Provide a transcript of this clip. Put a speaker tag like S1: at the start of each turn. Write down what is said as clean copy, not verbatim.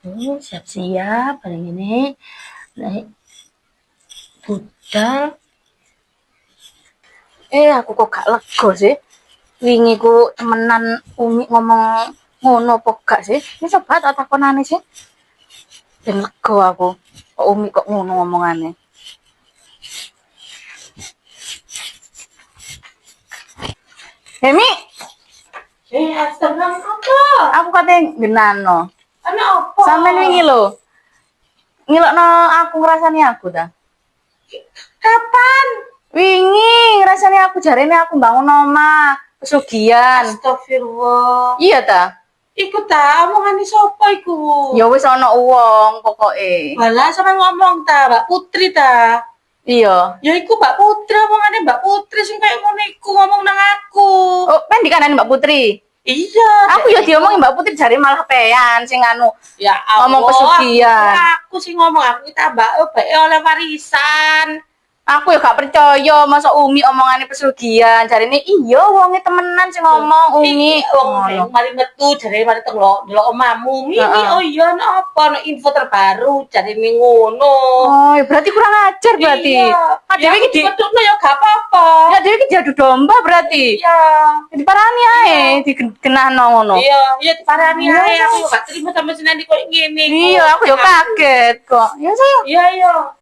S1: Siap-siap paling ini naik budal. Aku kok gak lega sih. Wingi ku temenan Umi ngomong ngono apa gak sih? Ini coba tak takonane sih. Ben lega aku. Kok Umi kok ngono ngomongane. Hemi,
S2: Astaga, apa?
S1: aku katanya genano.
S2: Ana apa?
S1: Sampeyan wingi lho. Ngilokno aku ngrasani aku ta.
S2: Kapan?
S1: Wingi ngrasani aku jarene aku bangun omah, pesugihan.
S2: Astagfirullah.
S1: Iya ta?
S2: Iku ta omongane sapa iku?
S1: Ya wis ana wong pokoke.
S2: Balah sampe ngomong ta, Mbak Putri ta.
S1: Iya.
S2: Ya iku Mbak Putri omongane Mbak Putri sing kaya ngono iku ngomong nang aku.
S1: Oh, pen dikandani Mbak Putri.
S2: Iya.
S1: Aku ya diomongin Mbak Putri jare malah pean sing anu
S2: Ya Allah,
S1: ngomong pesugihan.
S2: Aku sing ngomong aku kita Mbak oleh warisan.
S1: Aku ya gak percaya masa Umi omongane pesugihan. Jarine iya wonge temenan sing ngomong Umi.
S2: Wong mari metu jare mari delok omamu. Mimi oh iya apa info terbaru jarine ngono.
S1: Oh, ya berarti kurang ajar berarti.
S2: Iya.
S1: Dhewe iki
S2: betulno ya gak apa-apa.
S1: Ya dhewe iki diadu domba berarti.
S2: Iya.
S1: Diparani ae digenahno ngono.
S2: Iya, diparani ae aku gak terima sampe seneni koyo ngene.
S1: Iya, aku yo kaget kok. Ya saya.
S2: Iya.